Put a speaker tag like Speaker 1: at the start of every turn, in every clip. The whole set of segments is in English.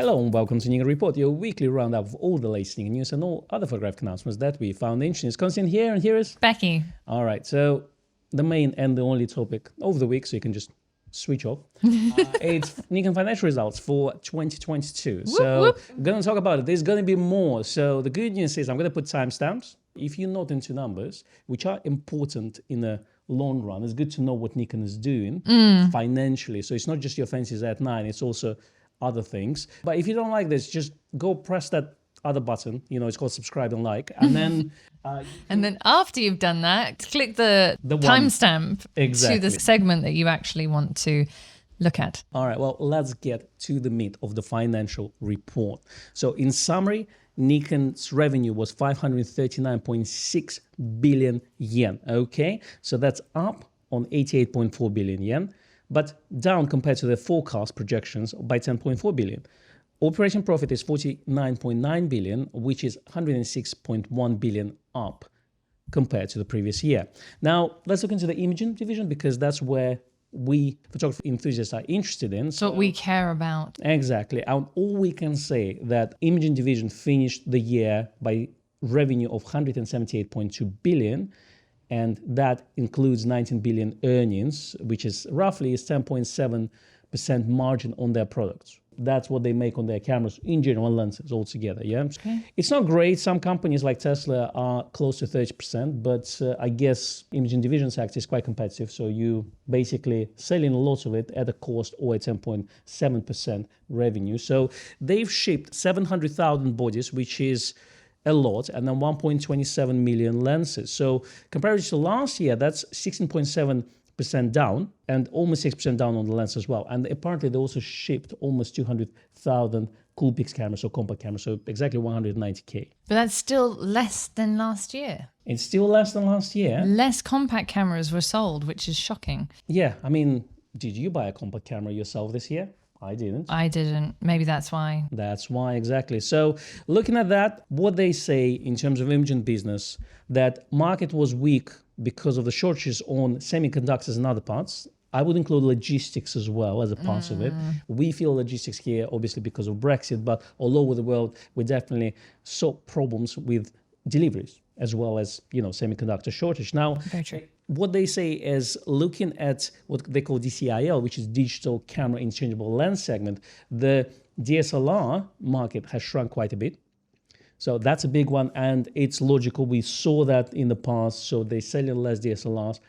Speaker 1: Hello and welcome to Nikon Report, your weekly roundup of all the latest Nikon news and all other photographic announcements that we found interesting. It's Konstantin here, and here is
Speaker 2: Becky.
Speaker 1: All right, so the main and the only topic of the week, so you can just switch off. It's Nikon Financial Results for 2022. So we're going to talk about it. There's going to be more. So the good news is I'm going to put timestamps. If you're not into numbers, which are important in the long run, it's good to know what Nikon is doing financially. So it's not just your fancy Z9, it's also other things. But if you don't like this, just go press that other button. You know, it's called subscribe and like. And then
Speaker 2: and then after you've done that, click the timestamp to the segment that you actually want to look at.
Speaker 1: All right, well, let's get to the meat of the financial report. So in summary, Nikon's revenue was 539.6 billion yen. Okay, so that's up on 88.4 billion yen, but down compared to the forecast projections by 10.4 billion. Operating profit is 49.9 billion, which is 106.1 billion up compared to the previous year. Now, let's look into the imaging division because that's where we photography enthusiasts are interested in.
Speaker 2: So what we care about.
Speaker 1: Exactly. And all we can say that imaging division finished the year by revenue of 178.2 billion, and that includes 19 billion earnings, which is roughly 10.7% margin on their products. That's what they make on their cameras in general, lenses altogether. Yeah, okay. It's not great. Some companies like Tesla are close to 30%, but I guess imaging division sector is quite competitive. So you basically selling lots of it at a cost or a 10.7% revenue. So they've shipped 700,000 bodies, which is a lot, and then 1.27 million lenses. So compared to last year, that's 16.7% down and almost 6% down on the lens as well. And apparently they also shipped almost 200,000 Coolpix cameras or compact cameras, so exactly 190K.
Speaker 2: But that's still less than last year.
Speaker 1: It's still less than last year.
Speaker 2: Less compact cameras were sold, which is shocking.
Speaker 1: Yeah, I mean, did you buy a compact camera yourself this year? I didn't.
Speaker 2: I didn't. Maybe that's why.
Speaker 1: That's why, exactly. So looking at that, what they say in terms of imaging business, that market was weak because of the shortages on semiconductors and other parts. I would include logistics as well as a part of it. We feel logistics here, obviously, because of Brexit, but all over the world, we definitely saw problems with deliveries as well as, you know, semiconductor shortage. Now, what they say is looking at what they call DCIL, which is digital camera interchangeable lens segment, the DSLR market has shrunk quite a bit. So that's a big one, and it's logical. We saw that in the past, so they're selling less DSLRs.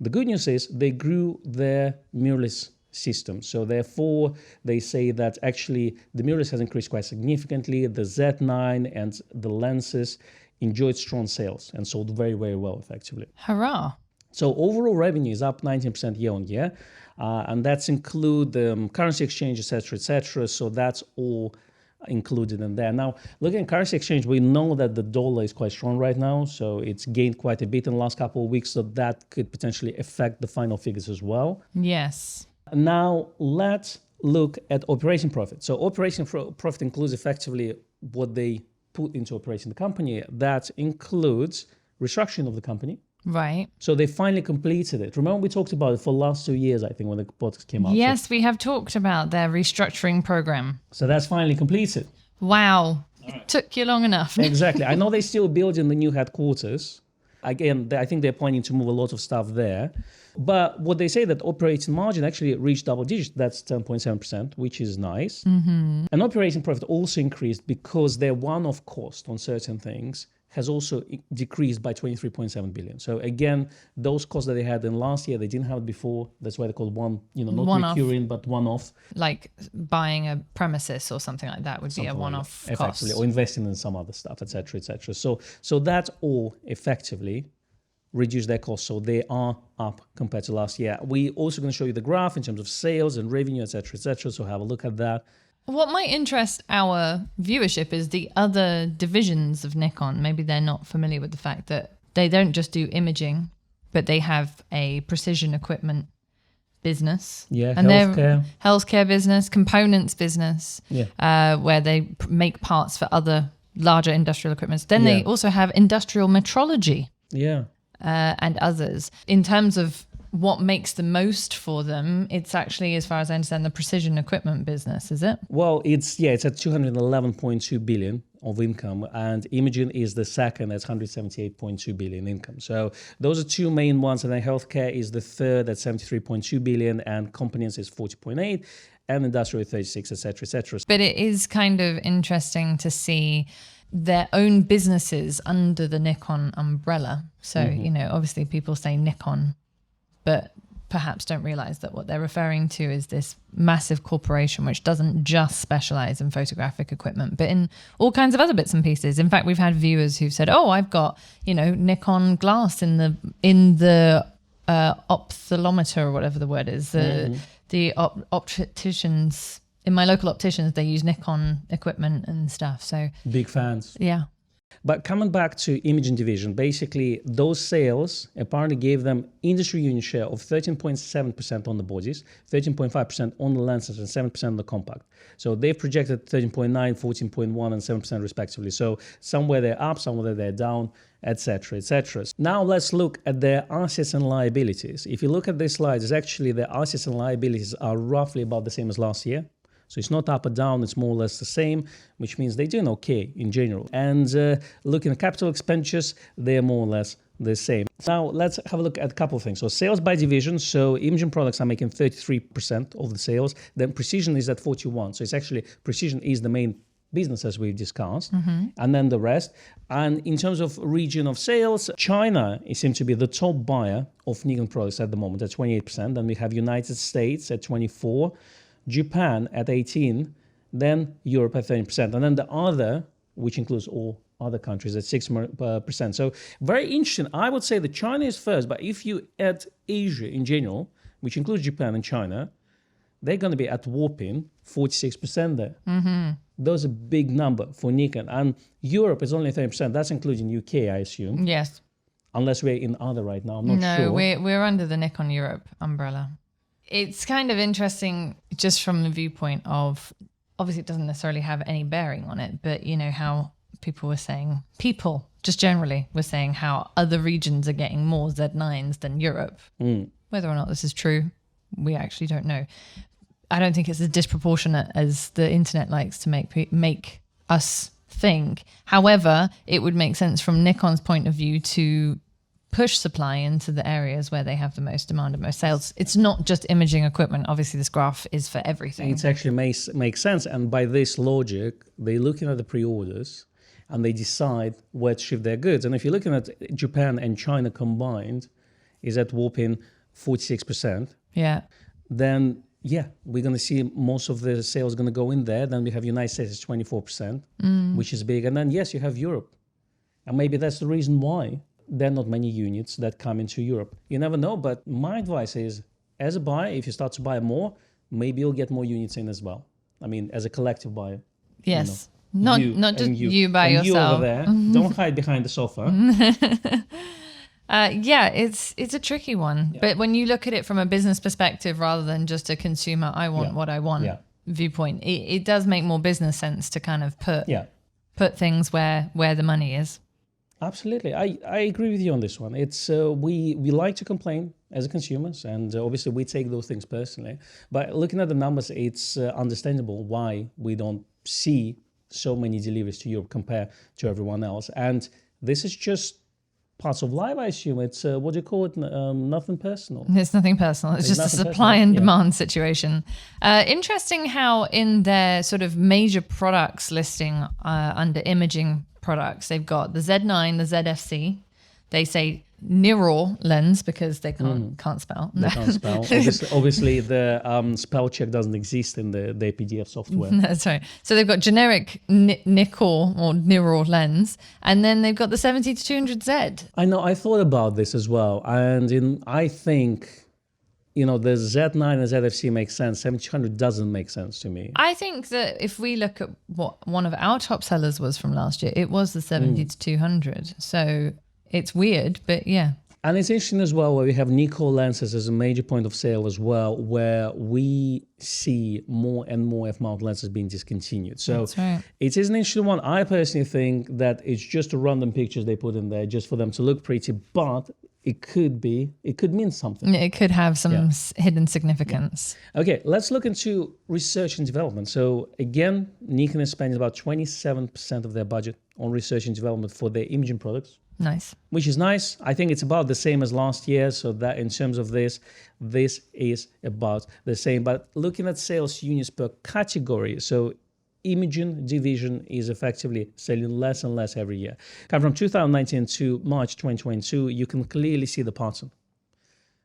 Speaker 1: The good news is they grew their mirrorless system. So therefore, they say that actually the mirrorless has increased quite significantly. The Z9 and the lenses enjoyed strong sales and sold very, very well, effectively.
Speaker 2: Hurrah.
Speaker 1: So overall revenue is up 19% year on year, and that's include the currency exchange, etc., etc. So that's all included in there. Now, looking at currency exchange, we know that the dollar is quite strong right now, so it's gained quite a bit in the last couple of weeks, so that could potentially affect the final figures as well.
Speaker 2: Yes.
Speaker 1: Now, let's look at operating profit. So operating profit includes effectively what they put into operating the company. That includes restructuring of the company.
Speaker 2: Right.
Speaker 1: So they finally completed it. Remember we talked about it for the last 2 years, I think, when the podcast came out.
Speaker 2: Yes, we have talked about their restructuring program.
Speaker 1: So that's finally completed.
Speaker 2: Wow. It took you long enough.
Speaker 1: Exactly. I know they're still building the new headquarters. Again, I think they're planning to move a lot of stuff there. But what they say that operating margin actually reached double digits. That's 10.7%, which is nice. And operating profit also increased because their one-off cost on certain things has also decreased by 23.7 billion. So again, those costs that they had in last year, they didn't have it before. That's why they call one, you know, not one-off, recurring, but one-off.
Speaker 2: Like buying a premises or something like that would be a one-off
Speaker 1: like
Speaker 2: cost.
Speaker 1: Effectively, or investing in some other stuff, etc., etc. So that all effectively reduce their costs. So they are up compared to last year. We're also going to show you the graph in terms of sales and revenue, etc., etc. So have a look at that.
Speaker 2: What might interest our viewership is the other divisions of Nikon. Maybe they're not familiar with the fact that they don't just do imaging, but they have a precision equipment business.
Speaker 1: Yeah,
Speaker 2: and
Speaker 1: healthcare.
Speaker 2: Healthcare business, components business, where they make parts for other larger industrial equipments. Then they also have industrial metrology.
Speaker 1: Yeah.
Speaker 2: And others. In terms of what makes the most for them, it's actually, as far as I understand, the precision equipment business, is it?
Speaker 1: Well, it's at 211.2 billion of income, and imaging is the second at 178.2 billion income. So those are two main ones, and then healthcare is the third at 73.2 billion, and components is 40.8, and industrial 36, etc., etc.
Speaker 2: But it is kind of interesting to see their own businesses under the Nikon umbrella. So, you know, obviously people say Nikon, but perhaps don't realize that what they're referring to is this massive corporation which doesn't just specialize in photographic equipment, but in all kinds of other bits and pieces. In fact, we've had viewers who've said, oh, I've got, you know, Nikon glass in the ophthalmometer, or whatever the word is, the opticians. In my local opticians, they use Nikon equipment and stuff. So
Speaker 1: big fans.
Speaker 2: Yeah.
Speaker 1: But coming back to imaging division, basically those sales apparently gave them industry unit share of 13.7% on the bodies, 13.5% on the lenses, and 7% on the compact. So they've projected 13.9, 14.1, and 7% respectively. So somewhere they're up, somewhere they're down, etc., etc. Now let's look at their assets and liabilities. If you look at this slide, it's actually their assets and liabilities are roughly about the same as last year. So it's not up or down, it's more or less the same, which means they're doing okay in general. And looking at capital expenditures, they're more or less the same. Now let's have a look at a couple of things. So sales by division, so imaging products are making 33% of the sales, then precision is at 41%. So it's actually, precision is the main business as we've discussed, and then the rest. And in terms of region of sales, China seems to be the top buyer of Nikon products at the moment at 28%. Then we have United States at 24%. Japan at 18%, then Europe at 30%, and then the other, which includes all other countries, at 6%. So very interesting. I would say that China is first, but if you add Asia in general, which includes Japan and China, they're going to be at whopping 46% there. Those are a big number for Nikon. And Europe is only 30%. That's including UK, I assume.
Speaker 2: Yes.
Speaker 1: Unless we're in other right now. I'm not sure.
Speaker 2: No, we're under the Nikon Europe umbrella. It's kind of interesting just from the viewpoint of, obviously it doesn't necessarily have any bearing on it, but you know how people just generally were saying how other regions are getting more Z9s than Europe. Whether or not this is true, we actually don't know. I don't think it's as disproportionate as the internet likes to make us think. However, it would make sense from Nikon's point of view to push supply into the areas where they have the most demand and most sales. It's not just imaging equipment. Obviously, this graph is for everything.
Speaker 1: It actually makes sense. And by this logic, they're looking at the pre-orders and they decide where to ship their goods. And if you're looking at Japan and China combined, is at whopping 46%.
Speaker 2: Yeah.
Speaker 1: Then, yeah, we're going to see most of the sales going to go in there. Then we have United States at 24%, which is big. And then, yes, you have Europe. And maybe that's the reason why there are not many units that come into Europe. You never know, but my advice is, as a buyer, if you start to buy more, maybe you'll get more units in as well. I mean, as a collective buyer.
Speaker 2: Yes. You know, not just you by
Speaker 1: and
Speaker 2: yourself.
Speaker 1: You over there, don't hide behind the sofa.
Speaker 2: Yeah, it's a tricky one. Yeah. But when you look at it from a business perspective rather than just a consumer, I want what I want viewpoint, it does make more business sense to kind of put things where the money is.
Speaker 1: Absolutely. I agree with you on this one. It's we like to complain as consumers, and obviously we take those things personally. But looking at the numbers, it's understandable why we don't see so many deliveries to Europe compared to everyone else. And this is just parts of life, I assume. It's, what do you call it? Nothing personal.
Speaker 2: It's nothing personal. It's just a supply and demand situation. Interesting how in their sort of major products listing under imaging products, they've got the Z9, the ZFC. They say neural lens because they can't spell.
Speaker 1: They can't spell. Obviously, the spell check doesn't exist in the PDF software.
Speaker 2: That's right. So they've got generic nickel or neural lens, and then they've got the 70-200Z.
Speaker 1: I know. I thought about this as well, and I think, you know, the Z9 and ZFC makes sense. 70-200 doesn't make sense to me.
Speaker 2: I think that if we look at what one of our top sellers was from last year, it was the 70-200. So it's weird, but yeah.
Speaker 1: And it's interesting as well where we have Nikon lenses as a major point of sale as well, where we see more and more F-mount lenses being discontinued. So it is an interesting one. I personally think that it's just a random pictures they put in there just for them to look pretty, but it could mean something.
Speaker 2: It could have some hidden significance.
Speaker 1: Okay, let's look into research and development. So again, Nikon is spending about 27% of their budget on research and development for their imaging products.
Speaker 2: Nice.
Speaker 1: Which is nice. I think it's about the same as last year. So that in terms of this is about the same. But looking at sales units per category, so imaging division is effectively selling less and less every year. Come from 2019 to March 2022, you can clearly see the pattern.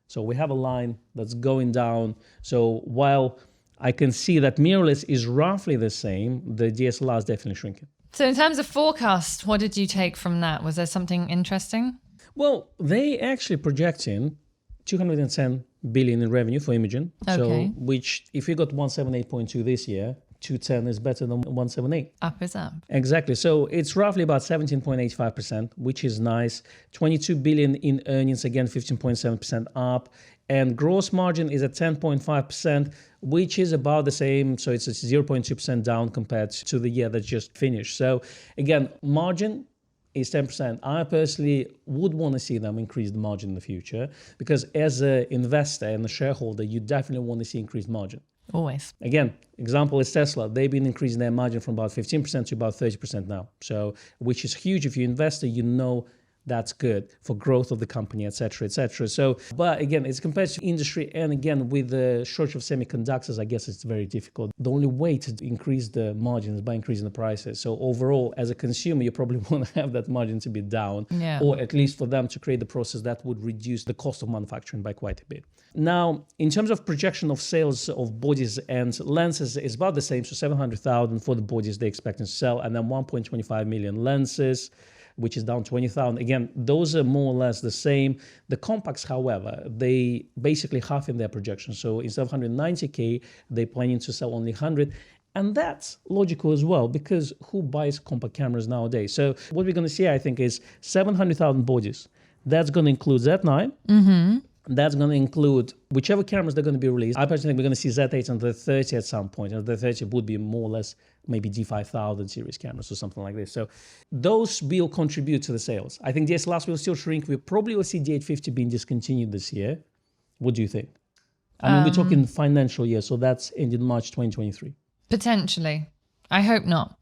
Speaker 1: So we have a line that's going down. So while I can see that mirrorless is roughly the same, the DSLR is definitely shrinking.
Speaker 2: So in terms of forecast, what did you take from that? Was there something interesting?
Speaker 1: Well, they actually projecting 210 billion in revenue for imaging.
Speaker 2: Okay.
Speaker 1: So which, if you got 178.2 this year, 210 is better than 178.
Speaker 2: Up is up.
Speaker 1: Exactly. So it's roughly about 17.85%, which is nice. 22 billion in earnings, again 15.7% up. And gross margin is at 10.5%, which is about the same. So it's 0.2% down compared to the year that just finished. So again, margin is 10%. I personally would want to see them increase the margin in the future, because as an investor and a shareholder, you definitely want to see increased margin.
Speaker 2: Always.
Speaker 1: Again, example is Tesla. They've been increasing their margin from about 15% to about 30% now. So, which is huge. If you're an investor, you know that's good for growth of the company, et cetera, et cetera. So, but again, it's compared to industry. And again, with the shortage of semiconductors, I guess it's very difficult. The only way to increase the margin is by increasing the prices. So overall, as a consumer, you probably want to have that margin to be down, or at least for them to create the process that would reduce the cost of manufacturing by quite a bit. Now, in terms of projection of sales of bodies and lenses, it's about the same. So 700,000 for the bodies they're expecting to sell, and then 1.25 million lenses, which is down 20,000. Again, those are more or less the same. The compacts, however, they basically half in their projection. So instead of 190K, they're planning to sell only 100. And that's logical as well, because who buys compact cameras nowadays? So what we're going to see, I think, is 700,000 bodies. That's going to include Z9. Mm-hmm. That's going to include whichever cameras they're going to be released. I personally think we're going to see Z8 and the 30 at some point. And the 30 would be more or less maybe D5000 series cameras or something like this. So those will contribute to the sales. I think DSLRs will still shrink. We probably will see D850 being discontinued this year. What do you think? I mean, we're talking financial year, so that's ended March 2023.
Speaker 2: Potentially. I hope not.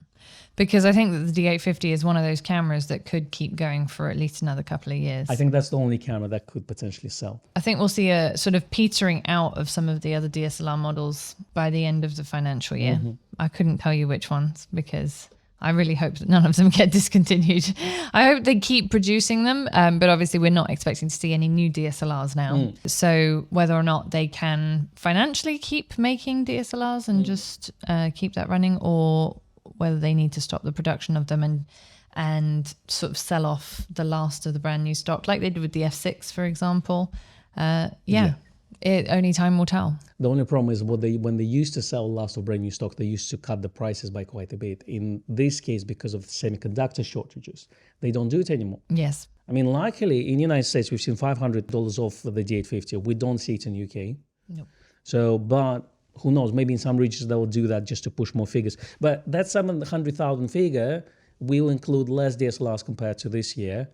Speaker 2: Because I think that the D850 is one of those cameras that could keep going for at least another couple of years.
Speaker 1: I think that's the only camera that could potentially sell.
Speaker 2: I think we'll see a sort of petering out of some of the other DSLR models by the end of the financial year. Mm-hmm. I couldn't tell you which ones, because I really hope that none of them get discontinued. I hope they keep producing them, but obviously we're not expecting to see any new DSLRs now. So whether or not they can financially keep making DSLRs and just keep that running, or whether they need to stop the production of them and sort of sell off the last of the brand new stock, like they did with the F6, for example. Only time will tell. The
Speaker 1: only problem is when they used to sell last of brand new stock, they used to cut the prices by quite a bit. In this case, because of semiconductor shortages, they don't do it anymore.
Speaker 2: Yes.
Speaker 1: I mean, luckily, in the United States, we've seen $500 off the D850. We don't see it in the UK.
Speaker 2: No.
Speaker 1: So, but who knows? Maybe in some regions they will do that just to push more figures. But that 700,000 figure will include less DSLRs compared to this year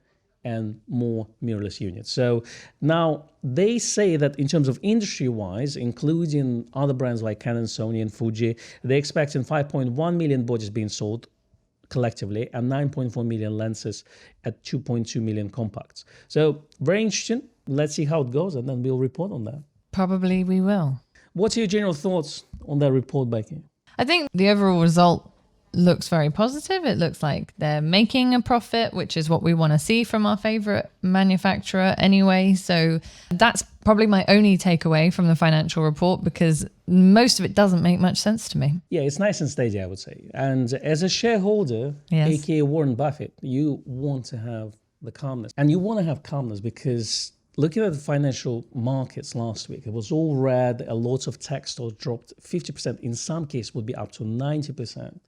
Speaker 1: and more mirrorless units. So now they say that in terms of industry-wise, including other brands like Canon, Sony, and Fuji, they're expecting 5.1 million bodies being sold collectively and 9.4 million lenses at 2.2 million compacts. So very interesting. Let's see how it goes, and then we'll report on that.
Speaker 2: Probably we will.
Speaker 1: What's your general thoughts on that report, Becky?
Speaker 2: I think the overall result looks very positive. It looks like they're making a profit, which is what we want to see from our favorite manufacturer anyway. So that's probably my only takeaway from the financial report, because most of it doesn't make much sense to me.
Speaker 1: Yeah, it's nice and steady, I would say. And as a shareholder,
Speaker 2: yes,
Speaker 1: aka Warren Buffett, you want to have the calmness. And you want to have calmness because looking at the financial markets last week, it was all red. A lot of tech stocks dropped 50%. In some cases, would be up to 90%.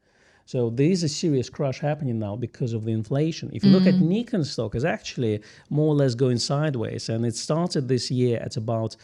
Speaker 1: So there is a serious crash happening now because of the inflation. If you look at Nikon stock, it's actually more or less going sideways. And it started this year at about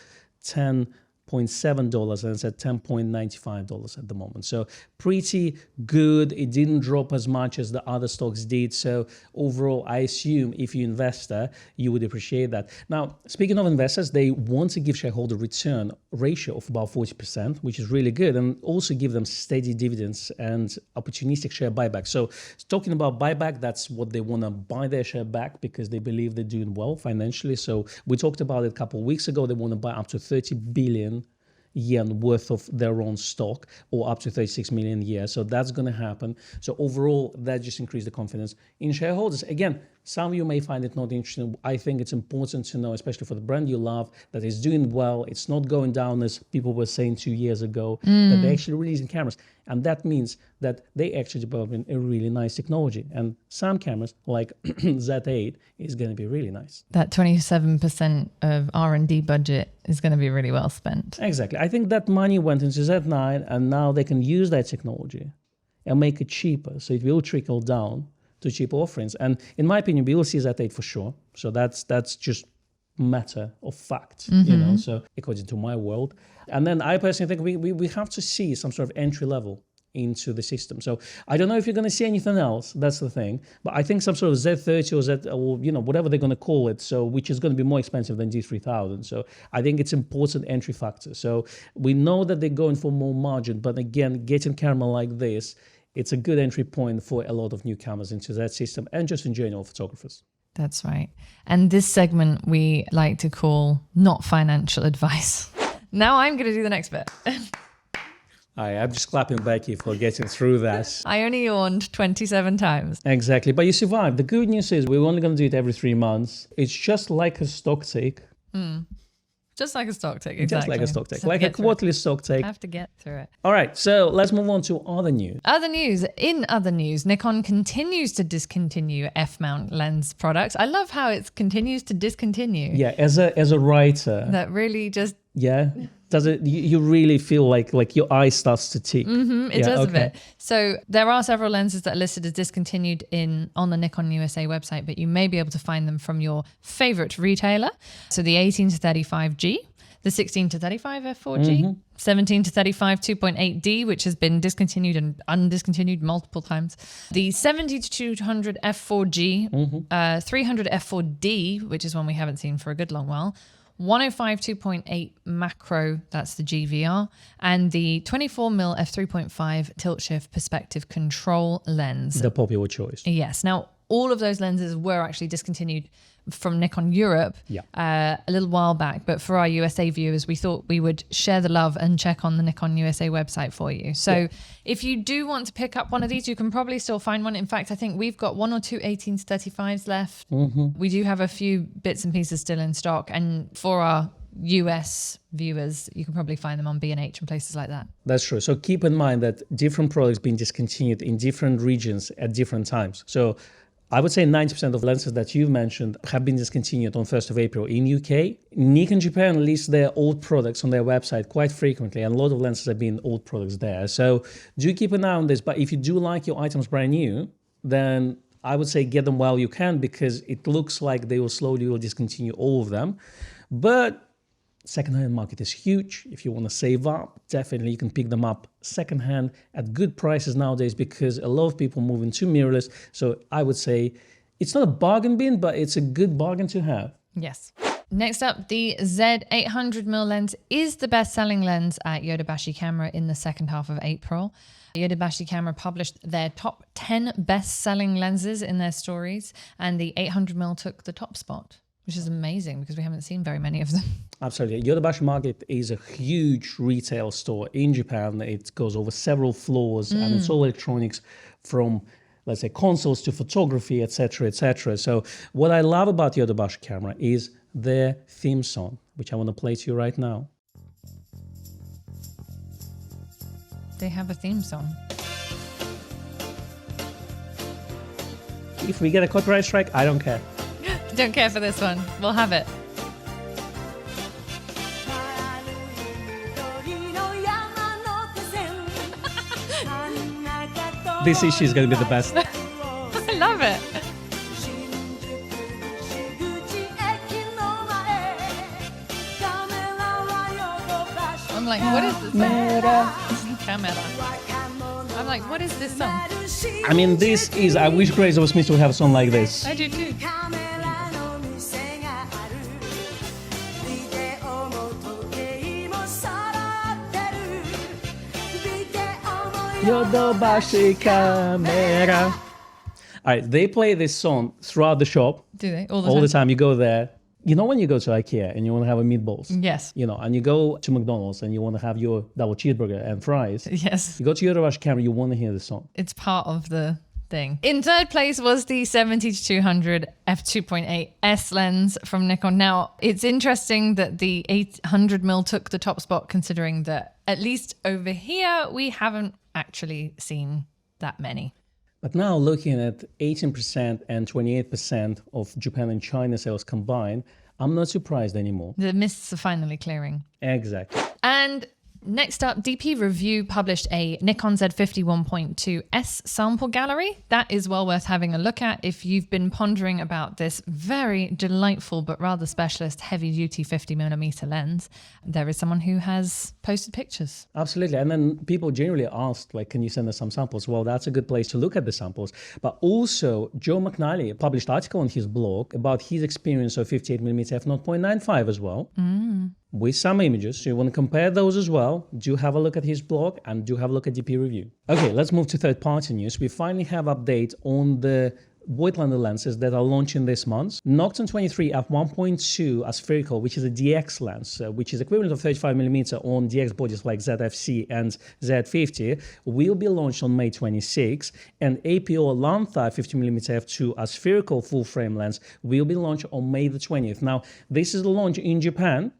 Speaker 1: 10 $10.7 and it's at $10.95 at the moment. So pretty good. It didn't drop as much as the other stocks did. So overall, I assume if you're an investor, you would appreciate that. Now, speaking of investors, they want to give shareholder return ratio of about 40%, which is really good, and also give them steady dividends and opportunistic share buyback. So talking about buyback, that's what they want to buy their share back because they believe they're doing well financially. So we talked about it a couple of weeks ago. They want to buy up to 30 billion yen worth of their own stock, or up to 36 million a year. So that's going to happen. So overall, that just increased the confidence in shareholders. Again, some of you may find it not interesting. I think it's important to know, especially for the brand you love, that it's doing well. It's not going down as people were saying 2 years ago, that they're actually releasing cameras. And that means that they actually developing a really nice technology. And some cameras like Z8 is going to be really nice.
Speaker 2: That 27% of R&D budget is going to be really well spent.
Speaker 1: Exactly. I think that money went into Z9 and now they can use that technology and make it cheaper. So it will trickle down to cheaper offerings. And in my opinion, we will see Z8 for sure. So that's just matter of fact, you know, so according to my world. And then I personally think we have to see some sort of entry level into the system. So I don't know if you're going to see anything else. That's the thing. But I think some sort of Z30 or Z, or you know, whatever they're going to call it. So which is going to be more expensive than D3000. So I think it's important entry factor. So we know that they're going for more margin, but again, getting camera like this, it's a good entry point for a lot of newcomers into that system and just in general photographers.
Speaker 2: That's right. And this segment we like to call not financial advice. Now I'm going to do the next bit.
Speaker 1: I'm just clapping Becky for getting through that.
Speaker 2: I only yawned 27 times.
Speaker 1: Exactly. But you survived. The good news is we're only going to do it every 3 months. It's just like a stock take.
Speaker 2: Just like a stock take, exactly.
Speaker 1: Just like a stock take. Like a quarterly stock take.
Speaker 2: Have to get through it.
Speaker 1: All right. So let's move on to other news.
Speaker 2: In other news, Nikon continues to discontinue F-mount lens products. I love how it continues to discontinue.
Speaker 1: Yeah, as a writer.
Speaker 2: That really just...
Speaker 1: Yeah. Does it? You really feel like your eye starts to tick?
Speaker 2: It does a bit. So there are several lenses that are listed as discontinued on the Nikon USA website, but you may be able to find them from your favorite retailer. So the 18 to 35G, the 16 to 35 F4G, 17 to 35 2.8D, which has been discontinued and undiscontinued multiple times, the 70 to 200 F4G, 300 F4D, which is one we haven't seen for a good long while, 105 2.8 macro, that's the GVR, and the 24mm f3.5 tilt shift perspective control lens.
Speaker 1: The popular choice.
Speaker 2: Yes. Now, all of those lenses were actually discontinued from Nikon Europe a little while back, but for our USA viewers, we thought we would share the love and check on the Nikon USA website for you. So if you do want to pick up one of these, you can probably still find one. In fact, I think we've got 1 or 2 18 to 35s left. We do have a few bits and pieces still in stock, and for our US viewers, you can probably find them on B&H and places like that.
Speaker 1: That's true. So keep in mind that different products being discontinued in different regions at different times. So I would say 90% of lenses that you've mentioned have been discontinued on 1st of April in UK. Nikon Japan lists their old products on their website quite frequently, and a lot of lenses have been old products there. So do keep an eye on this. But if you do like your items brand new, then I would say get them while you can, because it looks like they will slowly discontinue all of them. But second-hand market is huge. If you want to save up, definitely you can pick them up second-hand at good prices nowadays, because a lot of people move into mirrorless. So I would say it's not a bargain bin, but it's a good bargain to have.
Speaker 2: Yes. Next up, the Z 800mm lens is the best-selling lens at Yodobashi Camera in the second half of April. Yodobashi Camera published their top 10 best-selling lenses in their stories, and the 800mm took the top spot, which is amazing because we haven't seen very many of them.
Speaker 1: Absolutely. Yodobashi Market is a huge retail store in Japan. It goes over several floors and it's all electronics, from, let's say, consoles to photography, etc., etc. So what I love about Yodobashi Camera is their theme song, which I want to play to you right now.
Speaker 2: They have a theme song.
Speaker 1: If we get a copyright strike, I don't care.
Speaker 2: Don't care for this one. We'll have it.
Speaker 1: This issue is going to be the best.
Speaker 2: I love it. like, what is this song? Camera. I'm like, what is this song?
Speaker 1: I mean, this is, I wish Grace of Smith would have a song like this.
Speaker 2: I do too.
Speaker 1: Yodobashi Camera. All right, they play this song throughout the shop.
Speaker 2: Do they? All
Speaker 1: the time. You go there. You know when you go to IKEA and you want to have a meatballs?
Speaker 2: Yes.
Speaker 1: You know, and you go to McDonald's and you want to have your double cheeseburger and fries.
Speaker 2: Yes.
Speaker 1: You go to Yodobashi Camera, you want to hear the song.
Speaker 2: It's part of the thing. In third place was the 70-200 f2.8 S lens from Nikon. Now, it's interesting that the 800mm took the top spot, considering that at least over here, we haven't actually seen that many.
Speaker 1: But now looking at 18% and 28% of Japan and China sales combined, I'm not surprised anymore.
Speaker 2: The mists are finally clearing.
Speaker 1: Exactly.
Speaker 2: And next up, DPReview published a Nikon Z50 1.2 S sample gallery. That is well worth having a look at if you've been pondering about this very delightful but rather specialist heavy-duty 50mm lens. There is someone who has posted pictures.
Speaker 1: Absolutely. And then people generally ask, like, can you send us some samples? Well, that's a good place to look at the samples. But also, Joe McNally published an article on his blog about his experience of 58mm f/0.95 as well. With some images. So you want to compare those as well. Do have a look at his blog and do have a look at DPReview. Okay, let's move to third-party news. We finally have update on the Voigtlander lenses that are launching this month. NOCT 23 f1.2 Aspherical, which is a DX lens, which is equivalent of 35mm on DX bodies like ZFC and Z50, will be launched on May 26, and APO-LANTHAR 50mm f2 Aspherical full-frame lens will be launched on May the 20th. Now, this is the launch in Japan.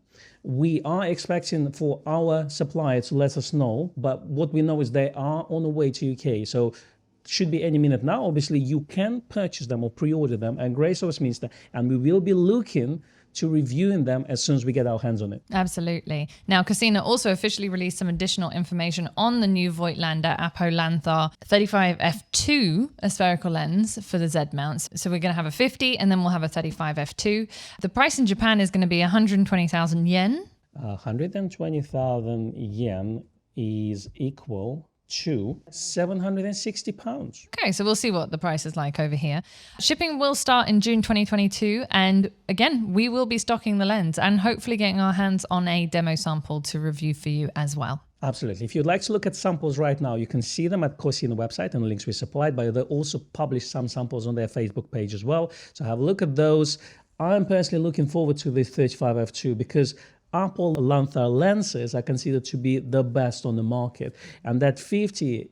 Speaker 1: We are expecting for our supplier to let us know, but what we know is they are on the way to UK. So should be any minute now. Obviously, you can purchase them or pre-order them at Grace of Westminster, and we will be looking to reviewing them as soon as we get our hands on it.
Speaker 2: Absolutely. Now, Cosina also officially released some additional information on the new Voigtlander APO-LANTHAR 35 f2 aspherical lens for the Z-mounts. So we're going to have a 50 and then we'll have a 35 f2. The price in Japan is going to be 120,000 yen.
Speaker 1: 120,000 yen is equal to £760.
Speaker 2: Okay, so we'll see what the price is like over here. Shipping will start in June 2022, and again, we will be stocking the lens and hopefully getting our hands on a demo sample to review for you as well.
Speaker 1: Absolutely. If you'd like to look at samples right now, you can see them at Cosina website and the links we supplied, but they also publish some samples on their Facebook page as well. So have a look at those. I'm personally looking forward to this 35 f2 because APO-LANTHAR lenses are considered to be the best on the market, and that 50,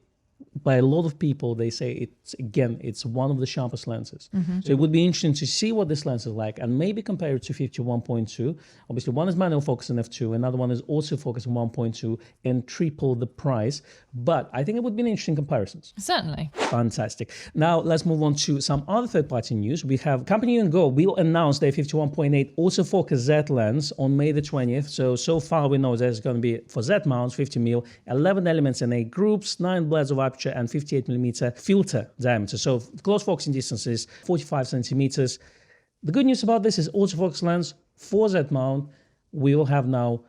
Speaker 1: by a lot of people, they say it's one of the sharpest lenses. So it would be interesting to see what this lens is like and maybe compare it to 51.2. Obviously, one is manual focus on f2, another one is also focus on 1.2 and triple the price. But I think it would be an interesting comparisons.
Speaker 2: Certainly.
Speaker 1: Fantastic. Now let's move on to some other third-party news. We have Company Go will announce their 51.8 autofocus Z lens on May the 20th. So far we know there's going to be for Z mounts 50mm, 11 elements in 8 groups, 9 blades of aperture, and 58mm filter diameter. So close focusing distance is 45 centimeters. The good news about this is autofocus lens for Z mount. We will have now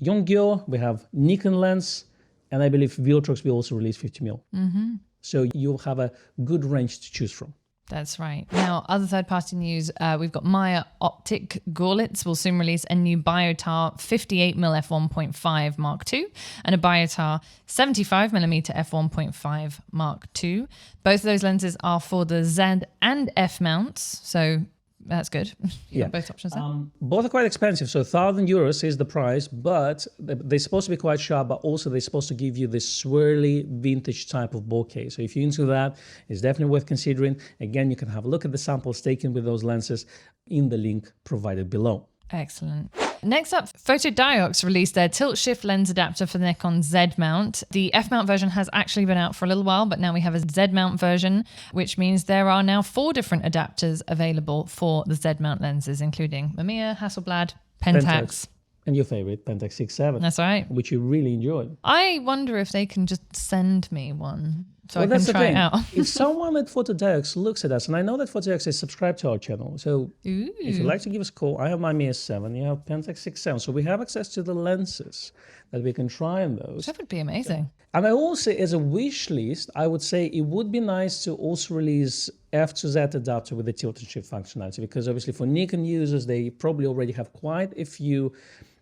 Speaker 1: Yongyo, we have Nikon lens, and I believe Viltrox will also release 50mm. So you'll have a good range to choose from.
Speaker 2: That's right. Now, other third-party news, we've got Meyer Optic Gorlitz will soon release a new Biotar 58mm f1.5 Mark II and a Biotar 75mm f1.5 Mark II. Both of those lenses are for the Z and F mounts, so that's good. You got both options there.
Speaker 1: Both are quite expensive. So €1,000 is the price, but they're supposed to be quite sharp, but also they're supposed to give you this swirly vintage type of bokeh. So if you're into that, it's definitely worth considering. Again, you can have a look at the samples taken with those lenses in the link provided below.
Speaker 2: Excellent. Next up, Photodiox released their tilt-shift lens adapter for the Nikon Z-mount. The F-mount version has actually been out for a little while, but now we have a Z-mount version, which means there are now 4 different adapters available for the Z-mount lenses, including Mamiya, Hasselblad, Pentax.
Speaker 1: And your favorite, Pentax 6.7.
Speaker 2: That's right.
Speaker 1: Which you really enjoyed.
Speaker 2: I wonder if they can just send me one so I can try it out.
Speaker 1: If someone at PhotoDex looks at us, and I know that PhotoDex is subscribed to our channel, so if you'd like to give us a call, I have my Mi S7, you have Pentax 6.7, so we have access to the lenses that we can try on those.
Speaker 2: That would be amazing.
Speaker 1: And I also, as a wish list, I would say it would be nice to also release F2Z adapter with the tilt and shift functionality, because obviously for Nikon users, they probably already have quite a few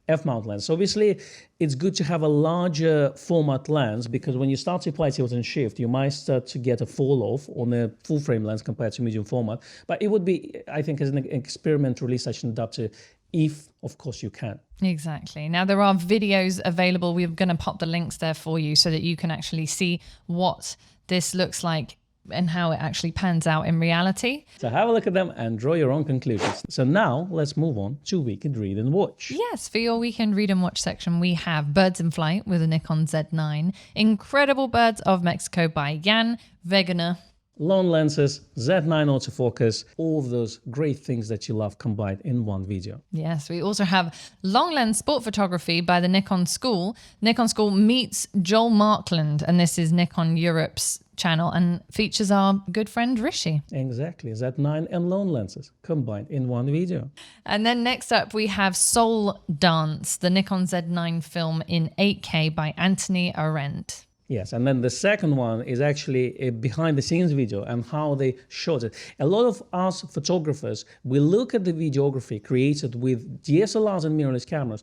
Speaker 1: F-mount lens. So obviously, it's good to have a larger format lens, because when you start to apply tilt and shift, you might start to get a fall off on a full frame lens compared to medium format. But it would be, I think, as an experiment to release such an adapter, if, of course, you can.
Speaker 2: Exactly. Now, there are videos available. We're going to pop the links there for you so that you can actually see what this looks like and how it actually pans out in reality.
Speaker 1: So have a look at them and draw your own conclusions. So now let's move on to Weekend Read and Watch.
Speaker 2: Yes, for your Weekend Read and Watch section, we have Birds in Flight with a Nikon Z9, Incredible Birds of Mexico by Jan Wegener,
Speaker 1: Lone lenses, Z9 autofocus, all of those great things that you love combined in one video.
Speaker 2: Yes, we also have Long Lens Sport Photography by the Nikon School. Nikon School meets Joel Markland, and this is Nikon Europe's channel and features our good friend Rishi.
Speaker 1: Exactly, Z9 and Lone lenses combined in one video.
Speaker 2: And then next up we have Soul Dance, the Nikon Z9 film in 8K by Anthony Arendt.
Speaker 1: Yes, and then the second one is actually a behind-the-scenes video and how they shot it. A lot of us photographers, we look at the videography created with DSLRs and mirrorless cameras,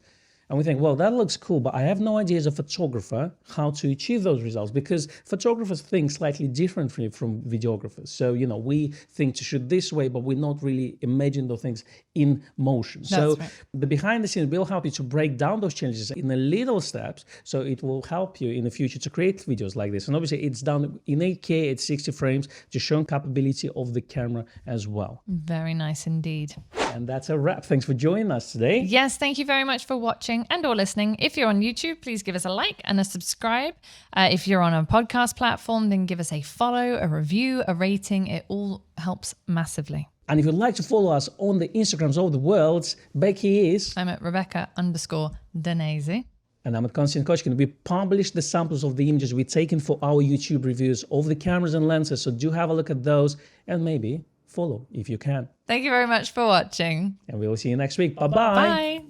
Speaker 1: and we think, well, that looks cool, but I have no idea as a photographer how to achieve those results, because photographers think slightly differently from videographers. So, you know, we think to shoot this way, but we're not really imagining those things in motion. So the behind the scenes will help you to break down those challenges in a little steps. So it will help you in the future to create videos like this. And obviously it's done in 8K at 60 frames to show capability of the camera as well.
Speaker 2: Very nice indeed.
Speaker 1: And that's a wrap. Thanks for joining us today.
Speaker 2: Yes, thank you very much for watching and or listening. If you're on YouTube, please give us a like and a subscribe. If you're on a podcast platform, then give us a follow, a review, a rating. It all helps massively.
Speaker 1: And if you'd like to follow us on the Instagrams of the world, Becky is...
Speaker 2: I'm at Rebecca_Danese.
Speaker 1: And I'm at Konstantin Kochkin. We published the samples of the images we've taken for our YouTube reviews of the cameras and lenses. So do have a look at those and maybe follow if you can.
Speaker 2: Thank you very much for watching.
Speaker 1: And we will see you next week. Bye-bye.
Speaker 2: Bye.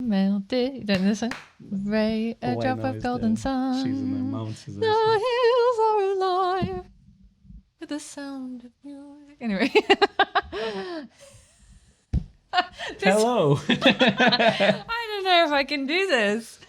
Speaker 2: Melted. You don't know this song? Ray, a drop of golden sun.
Speaker 1: She's in the mountains.
Speaker 2: The hills are alive with the sound of music. Anyway.
Speaker 1: Hello.
Speaker 2: I don't know if I can do this.